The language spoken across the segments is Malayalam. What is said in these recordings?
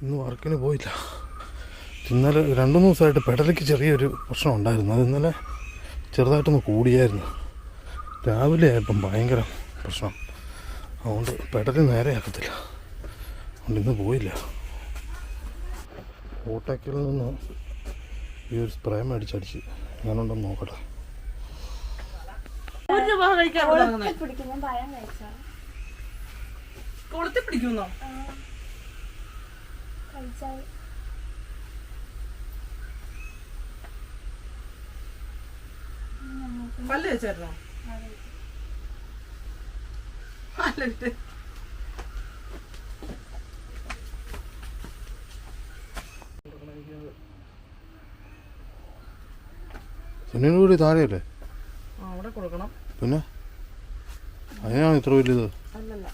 ഇന്ന് വർക്കിന് പോയില്ല. ഇന്നലെ 2-3 ദിവസമായിട്ട് പെടലിക്ക് ചെറിയൊരു പ്രശ്നം ഉണ്ടായിരുന്നു. അത് ഇന്നലെ ചെറുതായിട്ടൊന്ന് കൂടിയായിരുന്നു. രാവിലെ ആയപ്പം ഭയങ്കര പ്രശ്നം. അതുകൊണ്ട് പെടൽ നേരെ ആക്കത്തില്ല. അതുകൊണ്ട് ഇന്ന് പോയില്ല. ഓട്ടോക്കിൽ നിന്ന് ഈ ഒരു സ്പ്രേ മേടിച്ചടിച്ച് ഞാനുണ്ടെന്ന് നോക്കട്ടെ. പല്ല് വെച്ചായിരുന്നോ? സുനിയുടെ കൂടി താഴെയല്ലേ? അവിടെ കൊടുക്കണം. പിന്നെ അതിനാണ് ഇത്ര വലിയത്? അല്ലല്ല,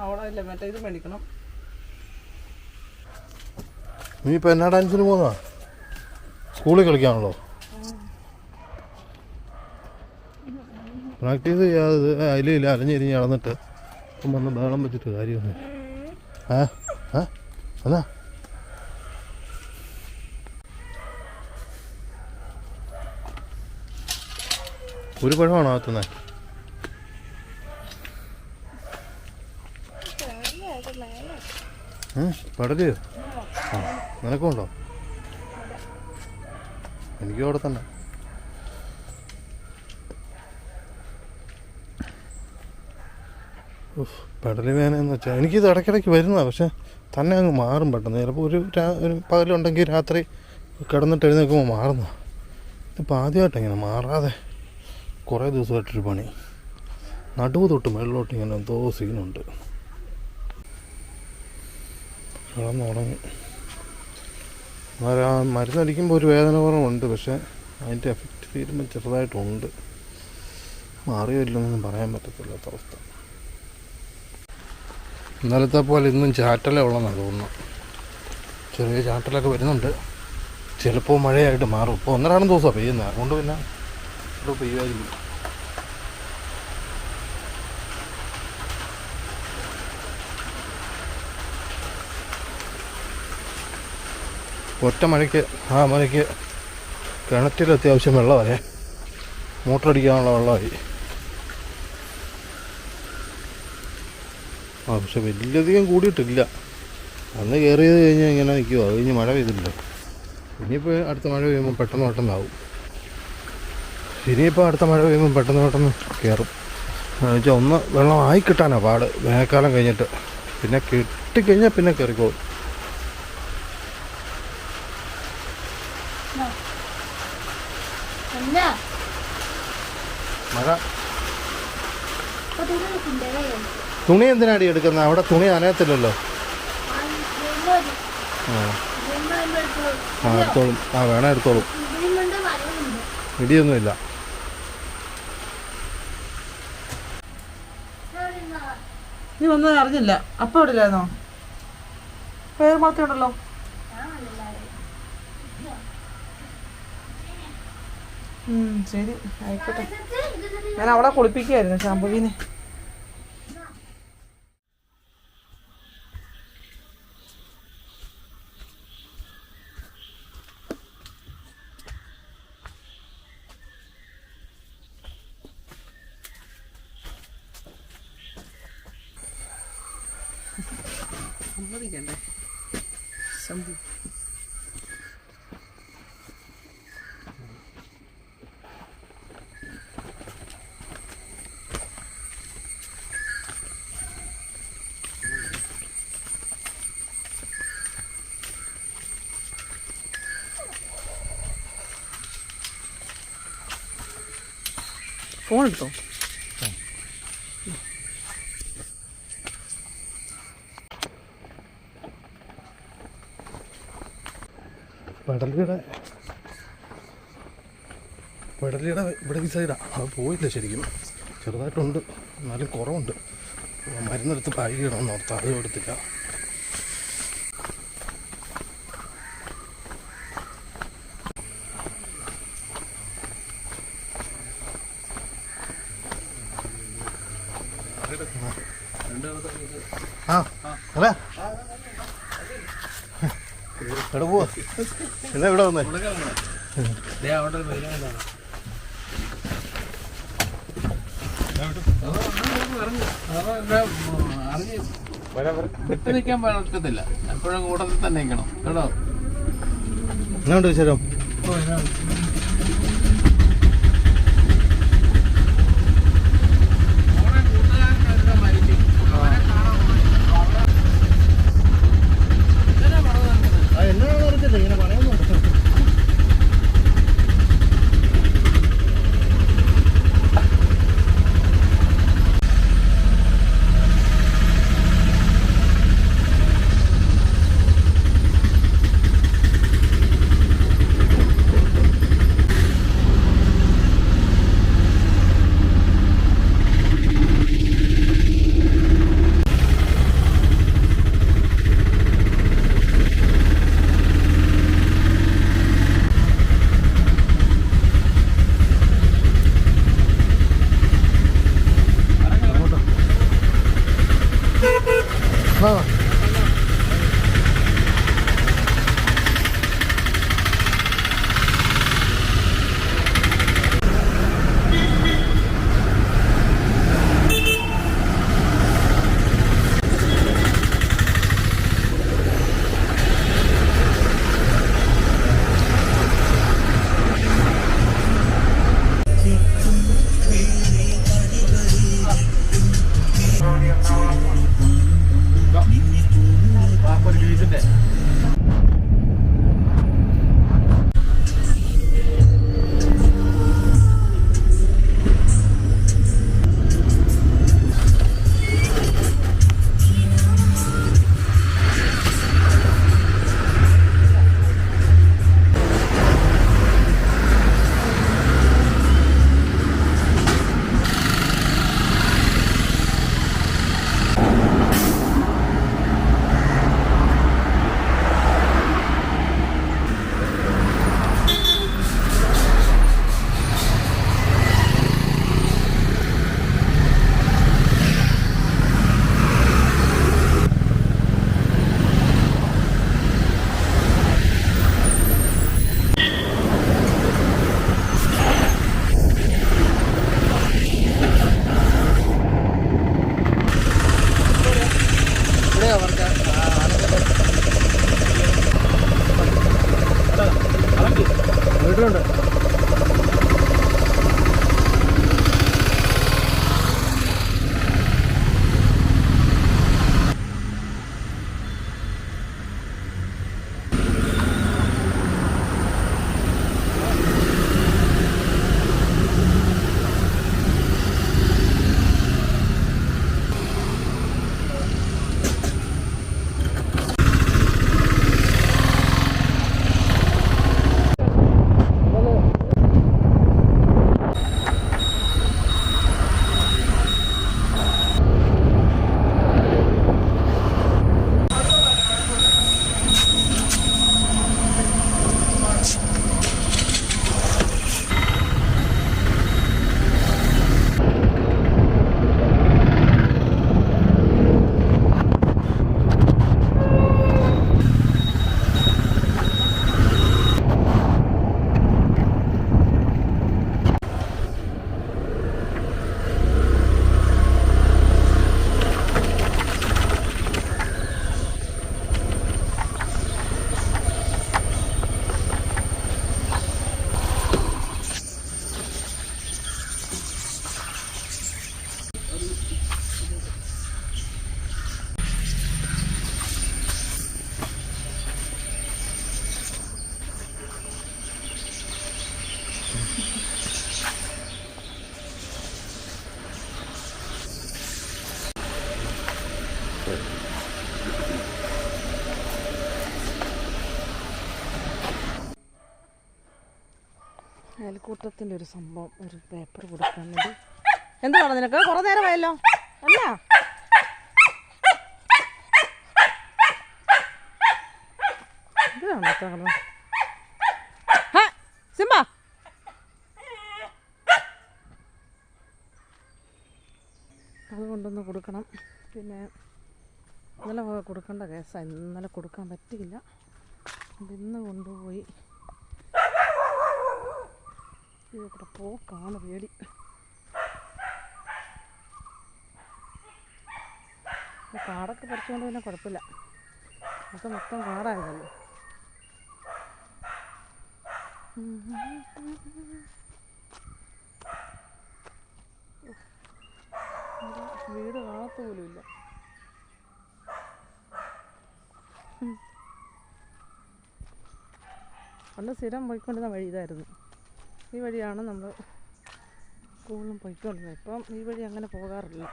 അവിടെ ഇല്ല, മറ്റേ ഇത് മേടിക്കണം. നീ ഇപ്പം എന്നാ ഡാൻസിന് പോകുന്ന? സ്കൂളിൽ കളിക്കാണല്ലോ. പ്രാക്ടീസ് ചെയ്യാതെ അതിലില്ല അലഞ്ഞിരിഞ്ഞ് നടന്നിട്ട് ഇപ്പം വന്ന് ബഹളം വെച്ചിട്ട് കാര്യമൊന്നും. എന്നാ ഒരു പഴമാണോ ആത്തുന്നത്? പടലിയോ? ആ, നിനക്കുണ്ടോ? എനിക്കും അവിടെ തന്നെ. പെടലി വേനയെന്ന് വെച്ചാൽ എനിക്കിത് ഇടയ്ക്കിടയ്ക്ക് വരുന്നതാണ്. പക്ഷെ തന്നെ അങ്ങ് മാറും പെട്ടെന്ന്. ചിലപ്പോൾ ഒരു പകലുണ്ടെങ്കിൽ രാത്രി കിടന്നിട്ട് എഴുന്നേൽക്കുമ്പോൾ മാറുന്നതാണ്. ഇതിപ്പോൾ ആദ്യമായിട്ട് ഇങ്ങനെ മാറാതെ കുറേ ദിവസമായിട്ടൊരു പണി. നടുവ് തൊട്ട് മുകളിലോട്ട് ഇങ്ങനെ എന്തോ സീനുണ്ട്. കിടന്നുറങ്ങി. മരുന്നടിക്കുമ്പോൾ ഒരു വേദന കുറവുണ്ട്. പക്ഷേ അതിൻ്റെ എഫക്റ്റ് തീരുമ്പോൾ ചെറുതായിട്ടുണ്ട്. മാറിയോ ഇല്ലെന്നൊന്നും പറയാൻ പറ്റത്തില്ലാത്ത അവസ്ഥ. ഇന്നലത്തെ പോലെ ഇന്നും ചാറ്റലേ ഉള്ളതെന്നാണ് തോന്നുന്നു. ചെറിയ ചാറ്റലൊക്കെ വരുന്നുണ്ട്. ചിലപ്പോൾ മഴയായിട്ട് മാറും. ഇപ്പോൾ 1-2 ദിവസമാണ് പെയ്യുന്നത്. അതുകൊണ്ട് പിന്നെ ഇവിടെ പെയ്യുമായിരിക്കും. ഒറ്റ മഴയ്ക്ക് മഴയ്ക്ക് കിണറ്റിൽ അത്യാവശ്യം വെള്ളമായി. മോട്ടറടിക്കാനുള്ള വെള്ളമായി. പക്ഷെ വലിയധികം കൂടിയിട്ടില്ല. അന്ന് കയറിയത് കഴിഞ്ഞാൽ ഇങ്ങനെ നിൽക്കുമോ. അത് കഴിഞ്ഞ് മഴ പെയ്തില്ല. ഇനിയിപ്പോൾ അടുത്ത മഴ പെയ്യുമ്പോൾ പെട്ടെന്നാവും. ഇനിയിപ്പോൾ അടുത്ത മഴ പെയ്യുമ്പോൾ പെട്ടെന്ന് കയറും. എന്ന് വെച്ചാൽ ഒന്ന് വെള്ളമായി കിട്ടാനാണ് പാട്. വേനൽക്കാലം കഴിഞ്ഞിട്ട് പിന്നെ കിട്ടിക്കഴിഞ്ഞാൽ പിന്നെ കയറിക്കോളും. മഴ തുണി എന്തിനാടി എടുക്കുന്നത്? അവിടെ തുണി നനയത്തില്ലല്ലോ. എടുത്തോളും. വേണം എടുത്തോളും. ഇടിയൊന്നുമില്ല. നീ വന്നത് അറിഞ്ഞില്ല. അപ്പം അവിടെ ഇല്ലായിരുന്നോ? പേര് മാത്രമേ ഉണ്ടല്ലോ. ശരി, ആയിക്കോട്ടെ. ഞാൻ അവളെ കുളിപ്പിക്കുകയായിരുന്നു ശാമ്പുവിനെ. സമ്മതിക്കണ്ടേ ശംഭു? ഫോൺ എടുത്തോ? പെടലിയുടെ ഇവിടെ ഈ സൈഡാണ്. അത് പോയില്ല ശരിക്കും. ചെറുതായിട്ടുണ്ട്, എന്നാലും കുറവുണ്ട്. മരുന്നെടുത്ത് കഴുകിയിടണമെന്ന് ഓർത്ത് അതും എടുത്തില്ല. അല്ലേ എവിടെ പോവാ? എന്നാ ഇവിടെ വന്നേ? വിട്ട് നിൽക്കാൻ പറ്റത്തില്ല, എപ്പോഴും കൂട്ടത്തിൽ തന്നെ നിൽക്കണം കേട്ടോ. എന്നാണ്ട് വിശേഷം? എന്നാണെന്ന് അറിയത്തില്ല, ഇങ്ങനെ പറയുന്നുണ്ട്. ആ വീട്ടിലുണ്ട്. അയൽക്കൂട്ടത്തിൻ്റെ ഒരു സംഭവം, ഒരു പേപ്പർ കൊടുക്കാൻ വേണ്ടി. എന്താണ് നിനക്ക്? കുറേ നേരമായല്ലോ. അല്ല ഇതാണ് സിംബ. അതുകൊണ്ടൊന്ന് കൊടുക്കണം. പിന്നെ ഇന്നലെ കൊടുക്കേണ്ട കേസാണ്, ഇന്നലെ കൊടുക്കാൻ പറ്റിയില്ല. ഇന്ന് കൊണ്ടുപോയി ഇവിടെ പോക്കാണ് പേടി. കാടൊക്കെ പറിച്ചുകൊണ്ട് പിന്നെ കുഴപ്പമില്ല, അത് മൊത്തം കാടായതല്ലോ. വീട് കാണത്ത പോലുമില്ല. പണ്ട് സ്ഥിരം പോയിക്കൊണ്ടിരുന്ന വഴി ഇതായിരുന്നു. ഈ വഴിയാണ് നമ്മൾ സ്കൂളിലും പോയിക്കൊണ്ടിരുന്നത്. ഇപ്പം ഈ വഴി അങ്ങനെ പോകാറില്ല.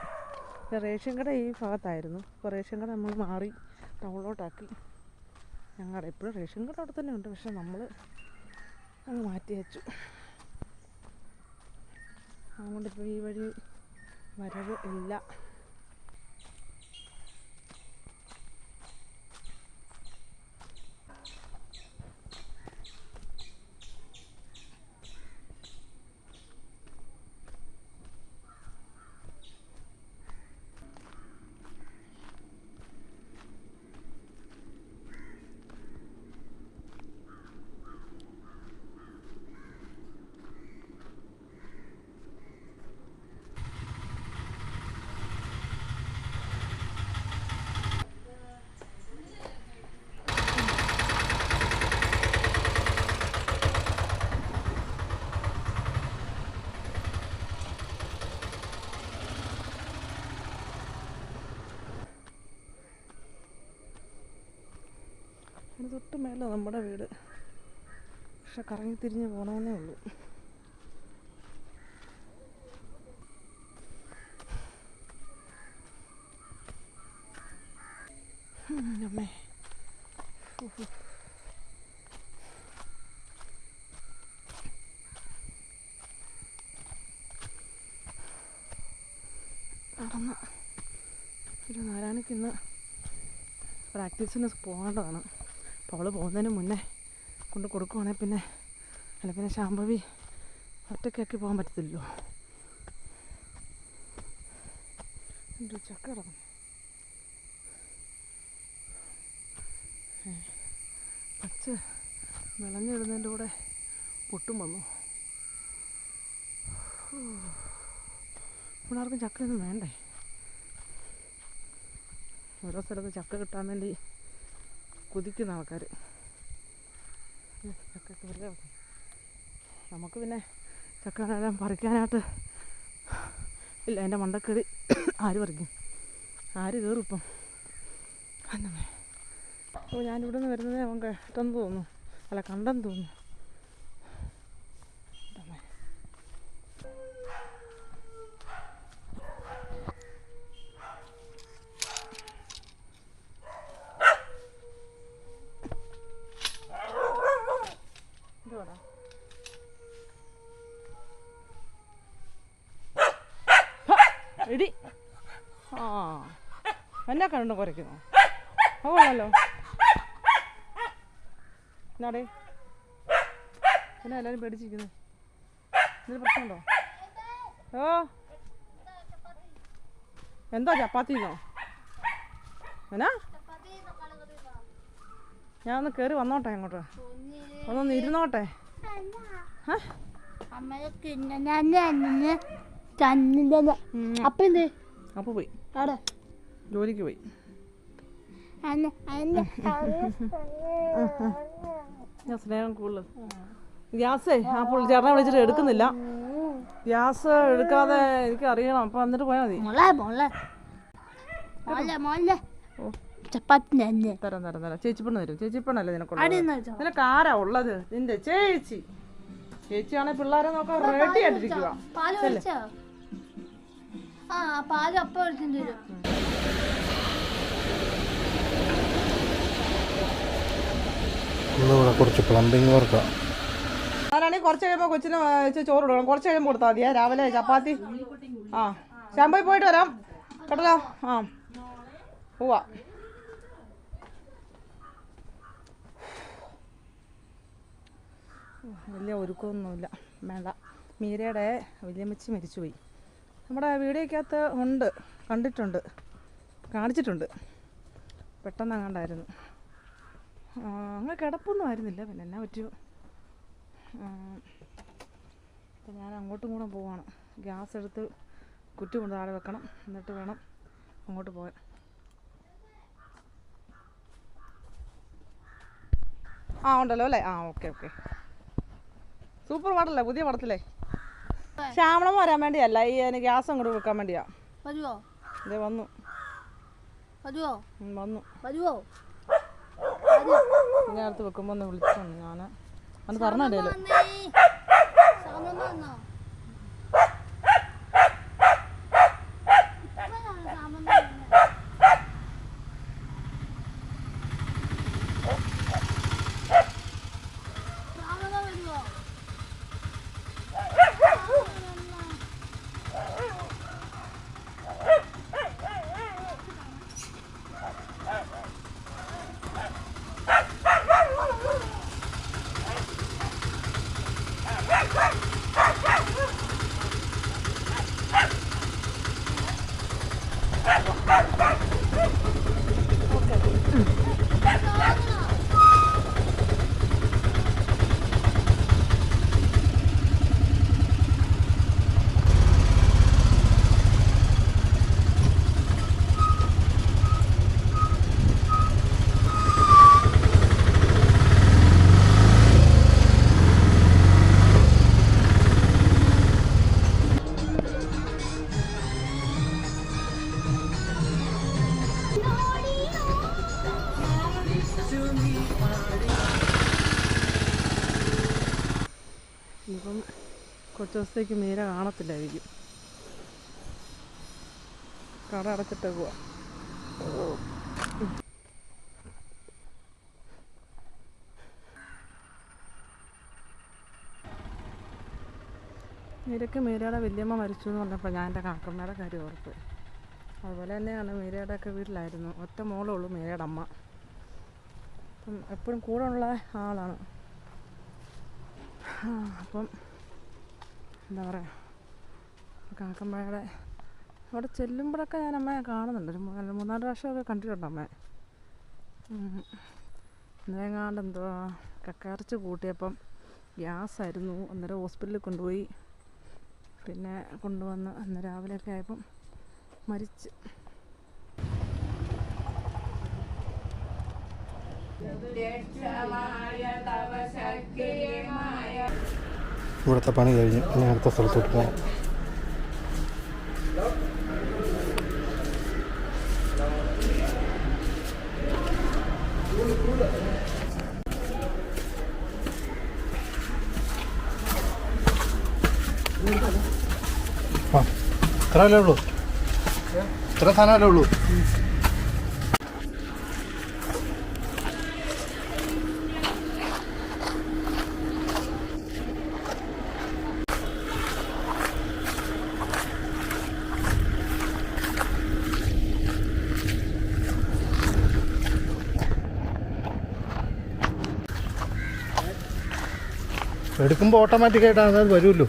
റേഷൻ കട ഈ ഭാഗത്തായിരുന്നു. ഇപ്പോൾ റേഷൻ കട നമ്മൾ മാറി ടൗണിലോട്ടാക്കി. ഞങ്ങളുടെ എപ്പോഴും റേഷൻ കട അവിടെ തന്നെ ഉണ്ട്, പക്ഷെ നമ്മൾ അങ്ങ് മാറ്റി വെച്ചു. അതുകൊണ്ടിപ്പോൾ ഈ വഴി വരവ് ഇല്ല. അതിന് തൊട്ട് മേലെ നമ്മുടെ വീട്, പക്ഷെ കറങ്ങി തിരിഞ്ഞ് പോകണമെന്നേ ഉള്ളൂ. അമ്മേ നടന്ന് ഒരു നാരായണിക്കിന്ന് പ്രാക്ടീസിന് പോകേണ്ടതാണ്. അപ്പോൾ അവൾ പോകുന്നതിന് മുന്നേ കൊണ്ട് കൊടുക്കുവാണെങ്കിൽ പിന്നെ ശാംഭവി ഒറ്റയ്ക്കാക്കി പോകാൻ പറ്റത്തില്ലല്ലോ. ഒരു ചക്ക കിടന്നു. പച്ച വിളഞ്ഞിടുന്നതിൻ്റെ കൂടെ പൊട്ടും വന്നു. ഇവിടെ ആർക്കും ചക്കയൊന്നും വേണ്ടേ? ഓരോ സ്ഥലത്ത് ചക്ക കിട്ടാൻ വേണ്ടി കുതിക്കുന്ന ആൾക്കാർ. ചക്കയൊക്കെ വെറുതെ വെക്കും. നമുക്ക് പിന്നെ ചക്ക നേരം പറിക്കാനായിട്ട് ഇല്ല. എൻ്റെ മണ്ടക്കടി ആര് പറിക്കും? ആര് കയറും ഇപ്പം? അന്നമ്മേ. അപ്പോൾ ഞാനിവിടെ നിന്ന് വരുന്നത് അവൻ കേട്ടെന്ന് തോന്നുന്നു, അല്ല കണ്ടെന്ന് തോന്നുന്നു. എടി ആ എന്നെ കണ്ടു കുറയ്ക്കുന്നു. അതുകൊള്ളല്ലോ. എന്നാടേ പിന്നെ എല്ലാവരും പേടിച്ചിരിക്കുന്നത്? എന്തൊരു പ്രശ്നമുണ്ടോ? ഓ എന്താ ചപ്പാത്തിന്നോ? എന്നാ ഞാൻ ഒന്ന് കയറി വന്നോട്ടെ അങ്ങോട്ട്, ഒന്നൊന്ന് ഇരുന്നോട്ടെ. അപ്പൊ പോയി ജോലിക്ക് പോയി. ഞാൻ സ്നേഹം കൂടുതൽ ഗ്യാസേ ആ പുള്ളി ചേട്ടനെ വിളിച്ചിട്ട് എടുക്കുന്നില്ല. ഗ്യാസ് എടുക്കാതെ എനിക്ക് അറിയണം. അപ്പം വന്നിട്ട് പോയാൽ മതി. തരാം തരാം തരാം. ചേച്ചിപ്പെണ്ണ് തരും. ചേച്ചിപ്പെണ്ണല്ലേ നിനക്കുള്ളത്? നിനക്ക് ആരാ ഉള്ളത്? നിന്റെ ചേച്ചി. ചേച്ചിയാണെങ്കിൽ പിള്ളേരെ നോക്കാൻ റെഡി ആയിട്ടിരിക്കുക. ഇന്നിവിടെ കുറച്ച് പ്ലംബിങ് വർക്കാണ്. ഞാനാണെങ്കിൽ കുറച്ച് കഴിയുമ്പോൾ കൊച്ചിന് ചോറ് കൊടുക്കണം. കുറച്ച് കഴിയുമ്പോൾ കൊടുത്താൽ മതിയാ. രാവിലെ ചപ്പാത്തി. ആ ശാമ്പയിൽ പോയിട്ട് വരാം കേട്ടല്ലോ. ആ പോവാ. വലിയ ഒരുക്കമൊന്നുമില്ല, വേണ്ട. മീരയുടെ വല്യമ്മച്ചി മരിച്ചുപോയി. നമ്മുടെ വീഡിയോക്കകത്ത് ഉണ്ട്, കണ്ടിട്ടുണ്ട്, കാണിച്ചിട്ടുണ്ട്. പെട്ടെന്ന് അങ്ങാണ്ടായിരുന്നു. അങ്ങനെ കിടപ്പൊന്നും ആയിരുന്നില്ല. പിന്നെ എന്നാ പറ്റിയോ. അപ്പം ഞാൻ അങ്ങോട്ടും കൂടെ പോവാണ്. ഗ്യാസ് എടുത്ത് കുറ്റി കൊണ്ട് താഴെ വെക്കണം. എന്നിട്ട് വേണം അങ്ങോട്ട് പോകാൻ. ഉണ്ടല്ലോ അല്ലേ? ഓക്കെ. സൂപ്പർ പടല്ലേ, പുതിയ പടത്തില്ലേ? ശ്യാമളം വരാൻ വേണ്ടിയല്ല, ഈ ഗ്യാസ് അങ്ങോട്ട് വെക്കാൻ വേണ്ടിയാ. ഇതേ വന്നു. ഞാൻ അടുത്ത് വെക്കുമ്പോൾ ഒന്ന് വിളിച്ചോണ്ട് ഞാൻ അന്ന് പറഞ്ഞല്ലോ. ഇപ്പം കുറച്ച് ദിവസത്തേക്ക് മീര കാണത്തില്ലായിരിക്കും. കട അടച്ചിട്ട് പോവാ. മീരയുടെ വല്യമ്മ മരിച്ചു എന്ന് പറഞ്ഞപ്പോൾ ഞാൻ എൻ്റെ കാക്കമ്മയുടെ കാര്യം ഓർത്ത്. അതുപോലെ തന്നെയാണ് മീരയുടെ ഒക്കെ വീട്ടിലായിരുന്നു. ഒറ്റ മോളേ ഉള്ളൂ മീരയുടെ അമ്മ. അപ്പം എപ്പോഴും കൂടെ ഉള്ള ആളാണ്. അപ്പം എന്താ പറയുക, കാക്കമ്മയുടെ അവിടെ ചെല്ലുമ്പോഴൊക്കെ ഞാൻ അമ്മയെ കാണുന്നുണ്ട്. ഒരു 3-4 പ്രാവശ്യമൊക്കെ കണ്ടിട്ടുണ്ട് അമ്മയെ. ഇന്നലെങ്ങാണ്ട് എന്തുവാ കക്കയിറച്ചി കൂട്ടിയപ്പം ഗ്യാസായിരുന്നു. അന്നേരം ഹോസ്പിറ്റലിൽ കൊണ്ടുപോയി. പിന്നെ കൊണ്ടുവന്ന് അന്ന് രാവിലെയൊക്കെ ആയപ്പം മരിച്ച്. ഇവിടുത്തെ പണി കഴിഞ്ഞ് ഇനി അടുത്ത സ്ഥലത്തോട്ട് പോകാം. ഇത്രയല്ലേ ഉള്ളൂ? ഇത്ര സാധനമല്ലേ ഉള്ളൂ? എടുക്കുമ്പോൾ ഓട്ടോമാറ്റിക്കായിട്ടാണ് അത് വരുമല്ലോ.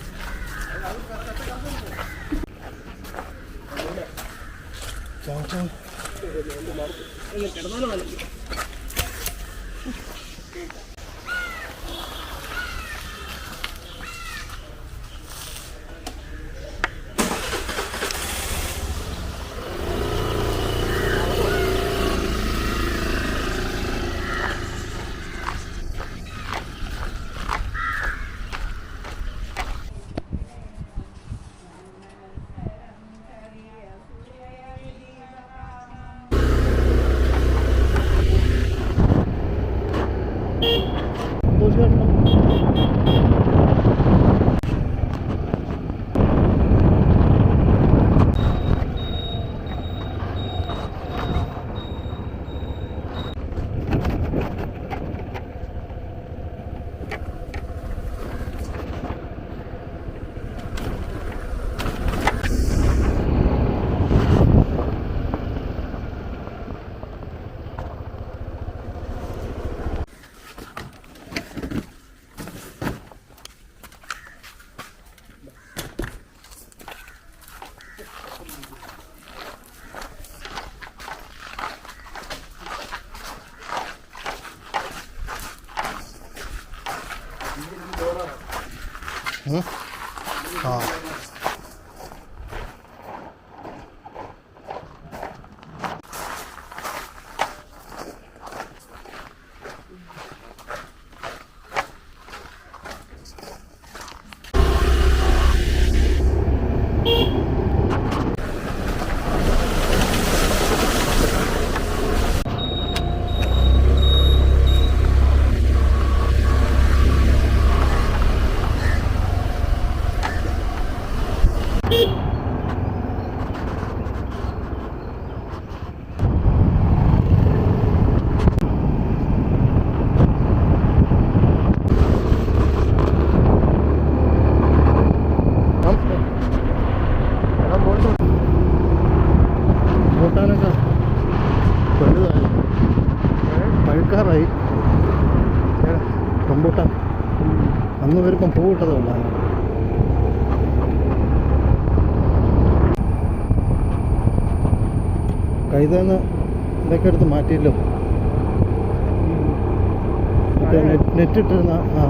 ആ കൂട്ടാനൊക്കെ വലുതായി പഴുക്കാറായി റംബൂട്ടാൻ അന്ന് വരുമ്പം പൂവിട്ടതല്ല കൈതന്ന് ഇതൊക്കെ എടുത്ത് മാറ്റിയല്ലോ നെറ്റിട്ടിരുന്ന ആ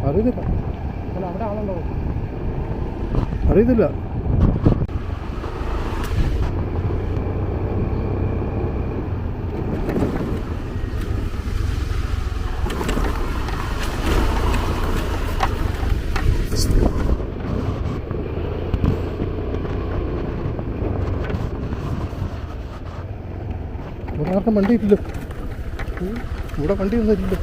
അറിയത്തില്ല അവിടെ ആളുണ്ടോ? അറിയത്തില്ല ഇവിടെ ആർക്കും വണ്ടി ഇല്ലല്ലോ ഇവിടെ വണ്ടി ഒന്നും ഇല്ലല്ലോ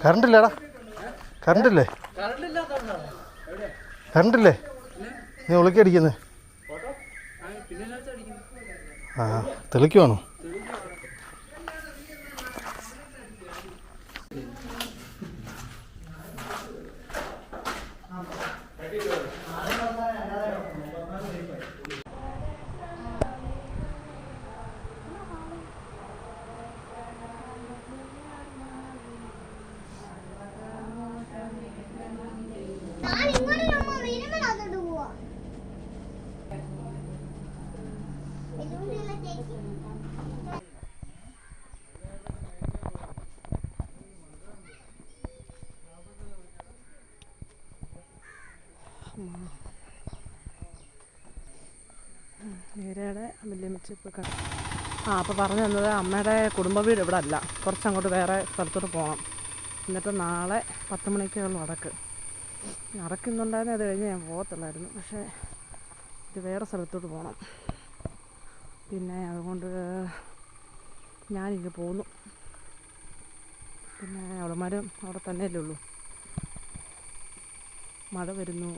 കറണ്ടില്ലേടാ കറണ്ടില്ലേ കറണ്ടില്ലേ നീ ഉളുക്കടിക്കുന്നത് ആ തെളിക്കുവാണോ നേരയുടെ വല്യമ്മച്ചി ഇപ്പോൾ അപ്പോൾ പറഞ്ഞു തന്നത് അമ്മയുടെ കുടുംബ വീട് ഇവിടെ അല്ല, കുറച്ചങ്ങോട്ട് വേറെ സ്ഥലത്തോട്ട് പോകണം. എന്നിട്ട് നാളെ 10 മണിക്കുള്ള അടക്ക് ഇന്നുണ്ടായിരുന്നു. അത് കഴിഞ്ഞ് ഞാൻ പോകത്തുള്ളായിരുന്നു, പക്ഷേ ഇത് വേറെ സ്ഥലത്തോട്ട് പോകണം. പിന്നെ അതുകൊണ്ട് ഞാനിങ്ങ് പോന്നു. പിന്നെ അവളമാരും അവിടെ തന്നെയല്ലേ ഉള്ളൂ. മഴ വരുന്നു.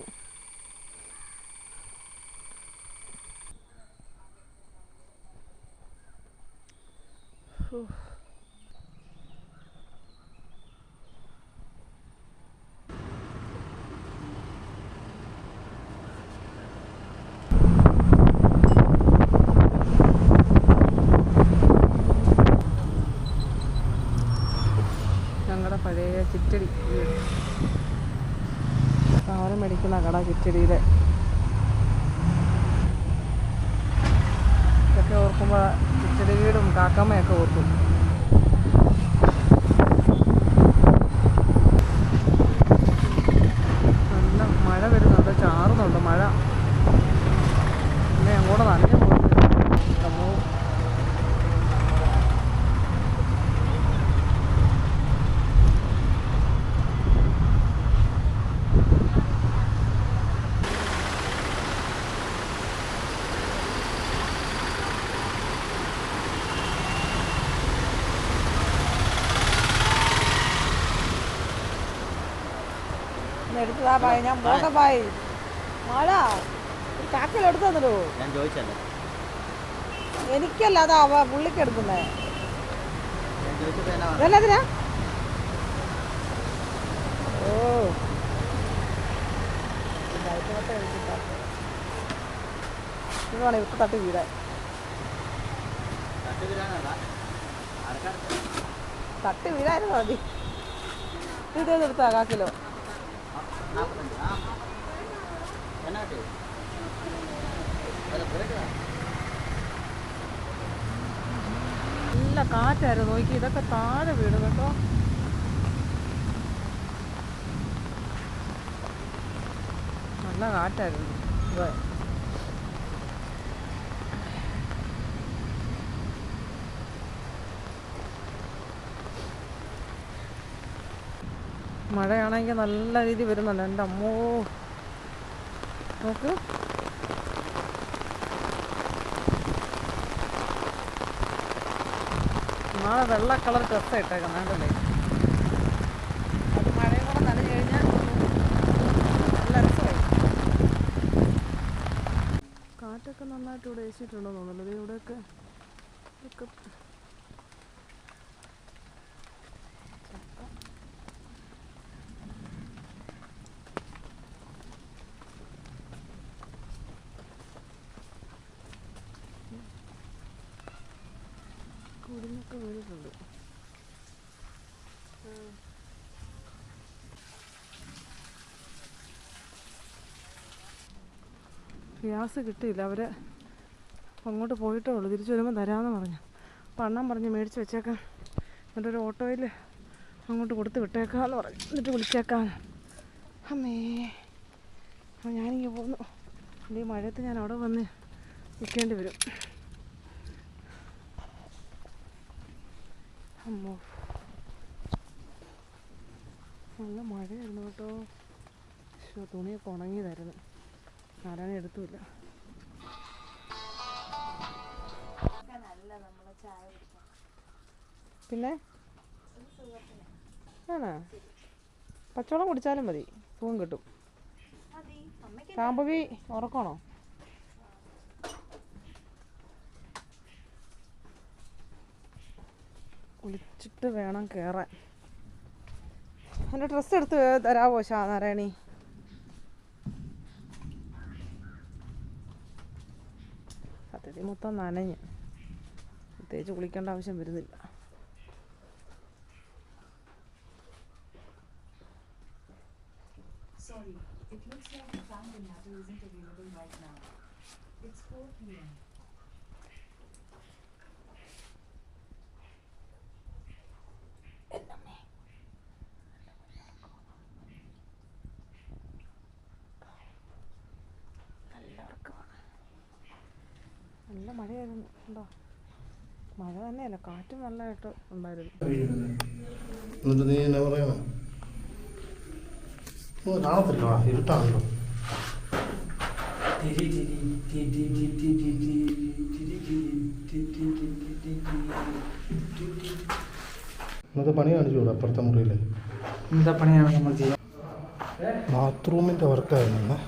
ഞങ്ങളുടെ പഴയ ചിറ്റടി സാധനം മേടിക്കുന്ന കട ചിറ്റടിയിലെ ഇതൊക്കെ ഓർക്കുമ്പോൾ ചിറ്റടി വീടും കാക്കമ്മയൊക്കെ ഓർക്കും. നല്ല മഴ വരുന്നുണ്ട്, ചാറുന്നുണ്ട് മഴ. പിന്നെ അങ്ങോട്ട് നനഞ്ഞു പോയിട്ട് എടുത്തതാ പായ, ഞാൻ പോകാൻ പായ. മഴ ഒരു കാക്കയിൽ എടുത്തു തന്നിടൂ. ഞാൻ ചോദിച്ചല്ലേ, എനിക്കല്ല, അതാ പുള്ളിക്ക് എടുക്കുന്നേ. ഞാൻ ചോദിച്ചപ്പോൾ എന്നാ ഇതെല്ലാത്തിനാ? ഓ ഇതാണ് ഇവർക്ക് തട്ടി വീടാൻ. തട്ടി വീടായിരുന്നു മതി. ഇതെടുത്താ കാക്കിലോ? നല്ല കാറ്റായിരുന്നു. നോക്കി, ഇതൊക്കെ താഴെ വീടും കേട്ടോ. നല്ല കാറ്റായിരുന്നു. മഴയാണെങ്കിൽ നല്ല രീതിയിൽ വരുന്നുണ്ട്. എൻ്റെ അമ്മോ, നോക്ക്. നാളെ വെള്ള കളർ ഡ്രസ്സാണ് ഇട്ടേക്കുന്നത്, കണ്ടല്ലേ? അത് മഴയും കൂടെ നനഞ്ഞു കഴിഞ്ഞാൽ നല്ല രസമായി. കാറ്റൊക്കെ നന്നായിട്ട് ഇവിടെ വീശിയിട്ടുണ്ടോ തോന്നുന്നത്. ഇവിടെയൊക്കെ കുടിനൊക്കെ വീണിട്ടുണ്ട്. ഗ്യാസ് കിട്ടിയില്ല. അവർ അങ്ങോട്ട് പോയിട്ടേ ഉള്ളൂ. തിരിച്ചു വരുമ്പോൾ തരാമെന്ന് പറഞ്ഞു. അപ്പം അണ്ണൻ പറഞ്ഞ് മേടിച്ച് വെച്ചേക്കാം, എന്നിട്ടൊരു ഓട്ടോയിൽ അങ്ങോട്ട് കൊടുത്ത് വിട്ടേക്കാമെന്ന് പറഞ്ഞു. എന്നിട്ട് വിളിച്ചേക്കാം. അമ്മേ, അപ്പോൾ ഞാനിങ്ങനെ പോന്നു. ഈ മഴയത്ത് ഞാൻ അവിടെ വന്ന് നിൽക്കേണ്ടി വരും. അമ്മോ, നല്ല മഴയായിരുന്നു കേട്ടോ. തുണിയൊക്കെ ഉണങ്ങിയതായിരുന്നു. ആരാണെ എടുത്തുമില്ല. പിന്നെ ആണോ? പച്ചവെള്ളം കുടിച്ചാലും മതി, സുഖം കിട്ടും. സാമ്പവി ഉറക്കണോ? കുളിച്ചിട്ട് വേണം കയറാൻ. എൻ്റെ ഡ്രസ്സ് എടുത്ത് തരാവോ നാരായണി? സത്യത്തിൽ മൊത്തം നനഞ്ഞ്, പ്രത്യേകിച്ച് കുളിക്കേണ്ട ആവശ്യം വരുന്നില്ല. നല്ല മഴയായിരുന്നു. ഉണ്ടോ? മഴ തന്നെയല്ല, കാറ്റും നല്ലതായിട്ട് ഉണ്ടായിരുന്നു. എന്നിട്ട് നീ എന്നാ പറയണം? കാണത്തില്ല, ഇരുട്ടാണല്ലോ. ഇന്നത്തെ പണി കാണിച്ചോളൂ. അപ്പുറത്തെ മുറിയിലെ എന്താ പണിയാണ് നമ്മൾ ചെയ്യുക? ബാത്റൂമിൻ്റെ വർക്കായിരുന്നു.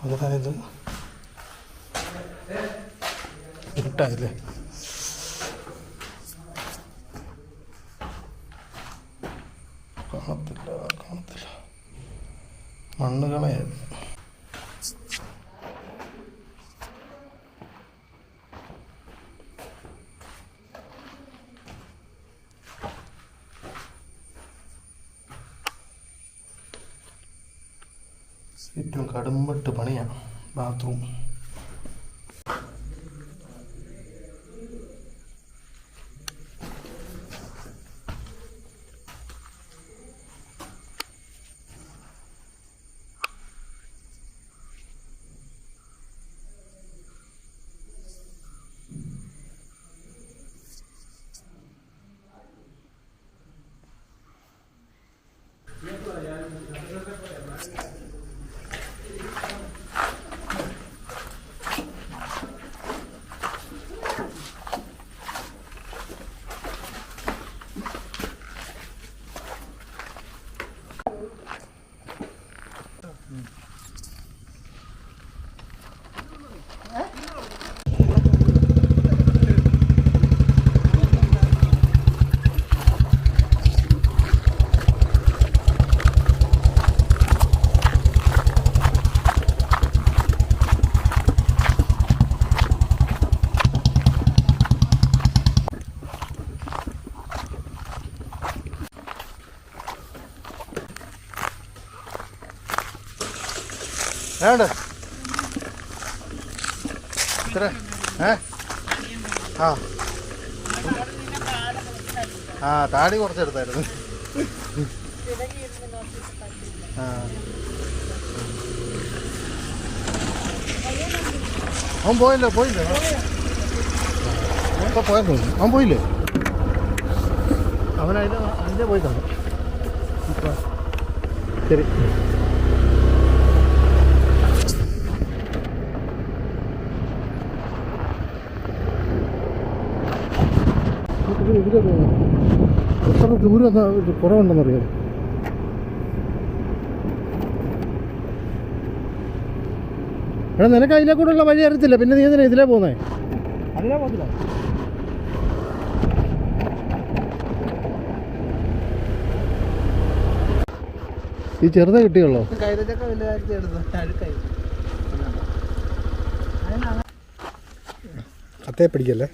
അതായത് ഇരുട്ടായില്ലേ? കാണത്തില്ല. മണ്ണ് കളയായിരുന്നു. ഏറ്റവും കടുമ്പട്ട് പണിയാണ് ബാത്റൂം. വേണ്ട ഇത്ര താടി കുറച്ചെടുത്തായിരുന്നു. അവൻ പോയില്ലേ ഇപ്പൊ പോയെന്ന് തോന്നുന്നു. അവൻ പോയില്ലേ? അവൻ അതിൻ്റെ പോയി കാണും. ശരി. ഇതിലെ എത്ര ദൂരം കുറവുണ്ടെന്നറിയാം. എടാ നിനക്ക് അതിലെ കൂടെയുള്ള വഴി അറിയത്തില്ല, പിന്നെ നീ എന്തിനാ ഇതിലേ പോകുന്നേ? അതിലേ പോകത്തില്ല. ഈ ചെറുതെ കിട്ടിയുള്ളോ? കത്തേ പിടിക്കല്ലേ.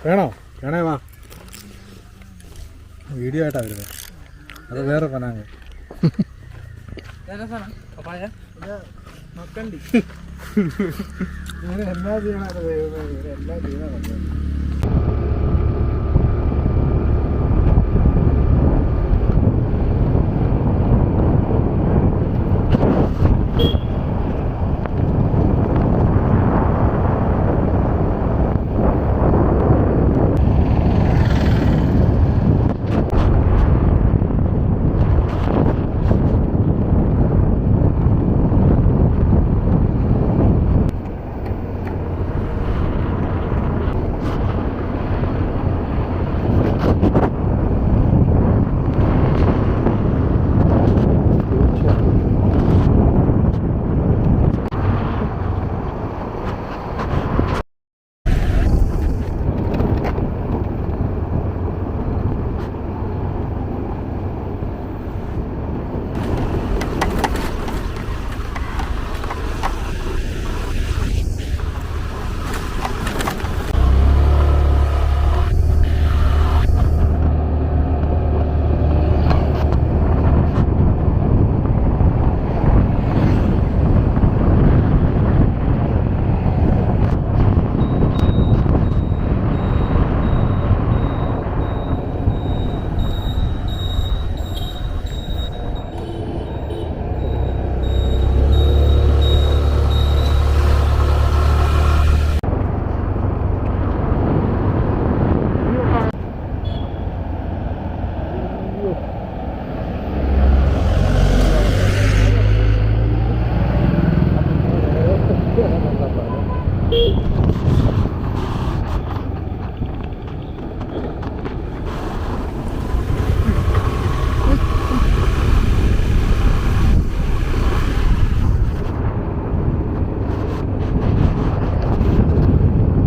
വേണോ? വേണേ വാ. വീഡിയോ ആയിട്ടാണ് വരുന്നത്. അത് വേറെ പനാങ്ങ. എന്നാ ചെയ്യണം? എല്ലാം ചെയ്യണം.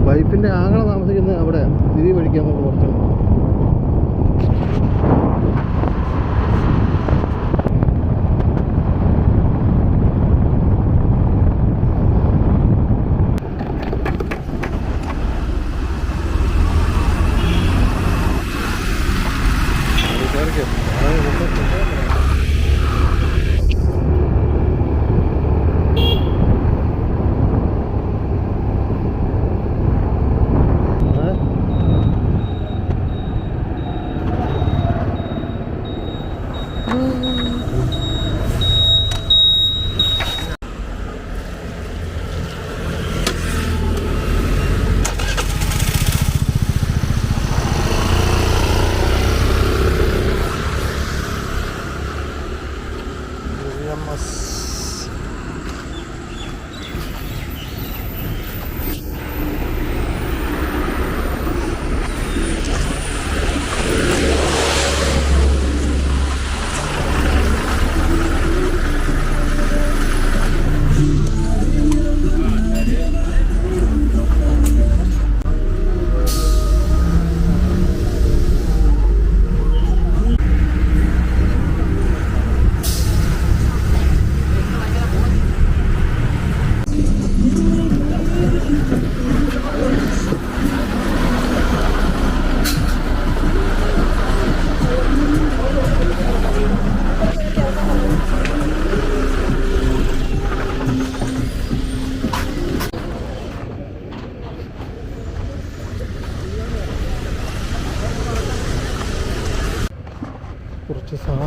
വൈഫിൻ്റെ ആങ്ങളെ താമസിക്കുന്നത് അവിടെ തിരി വഴിക്കാൻ നമുക്ക് കുറച്ച്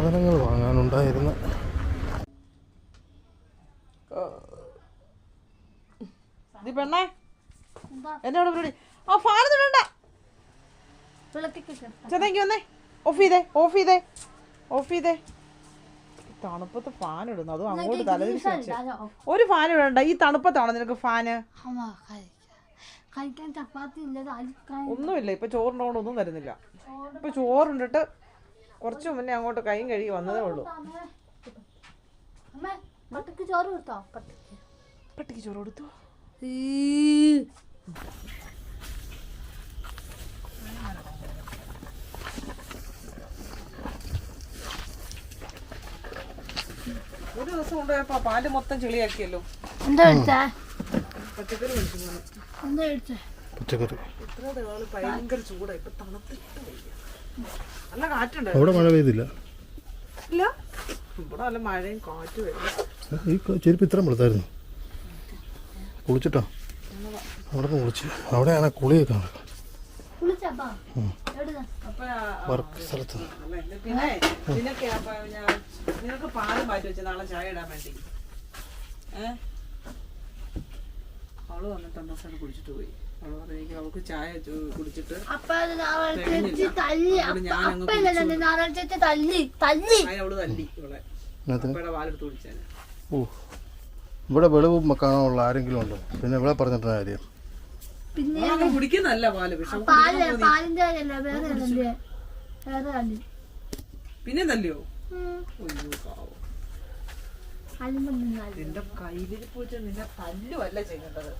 സാധനങ്ങൾ വാങ്ങാനുണ്ടായിരുന്നു. പെണ്ണേ എന്നോട് പരിപാടി ആ ഫാൻ ഇടണ്ട ചെന്നെങ്കിൽ വന്നേ ഓഫ് ചെയ്തേ തണുപ്പത്ത് ഫാൻ ഇടുന്നു അതും അങ്ങോട്ട് തലതിരിച്ച് വെച്ച് ഒരു ഫാൻ ഇടണ്ട ഈ തണുപ്പത്താണോ നിനക്ക് ഫാന് ഒന്നുമില്ല ഇപ്പൊ ചോറിനോട് ഒന്നും വരുന്നില്ല ഇപ്പൊ ചോറുണ്ടിട്ട് കുറച്ചു മുന്നേ അങ്ങോട്ട് കൈയും കഴുകി വന്നതേ ഉള്ളൂ പട്ടിക്ക് ചോറ് കൊടുത്തു ഒരു ദിവസം കൊണ്ടുപോയപ്പോ പാല് മൊത്തം ചെളിയാക്കിയല്ലോ പച്ചക്കറി പച്ചക്കറി ഇത്ര നാള് ഭയങ്കര ചൂടാ ഇപ്പൊ തണുത്തിട്ട് നല്ല കാറ്റുണ്ട് അവിടെ മഴ പെയ്തില്ല. ഇല്ല ഇവിടെ നല്ല മഴയും കാറ്റും വരുന്നു. ഈ ചെരുപ്പ് ഇത്ര വെളുത്തായിരുന്നു. കുളിച്ചിട്ടോ? അവിടെ നിന്ന് കുളിച്ച് അവിടെയാണ് കുളിയൊക്കെ വർക്ക് സ്ഥലത്ത്. പിന്നെ നിനക്ക് പാല് മാറ്റി വെച്ച നാളെ ചായ ഇടാൻ വേണ്ടി അവള് വന്നിട്ട് അമ്മ കുടിച്ചിട്ട് പോയി. അവള് പറഞ്ഞെങ്കിൽ അവൾക്ക് ചായ കുടിച്ചിട്ട് അവള് തല്ലി ഇവളെ അപ്പയുടെ പാലെടുത്ത് കുടിച്ചാൽ. ഓ ഇവിടെ വെളിവ് കാണാനുള്ള ആരെങ്കിലും ഉണ്ടോ? പിന്നെ ഇവിടെ പറഞ്ഞിട്ട് കാര്യം കുടിക്കുന്നല്ല പാല് പിന്നെ തല്ലിയോ? നിന്റെ കയ്യിലിരിപ്പ് വെച്ച് നിന്നെ തല്ലുമല്ല ചെയ്യേണ്ടത്.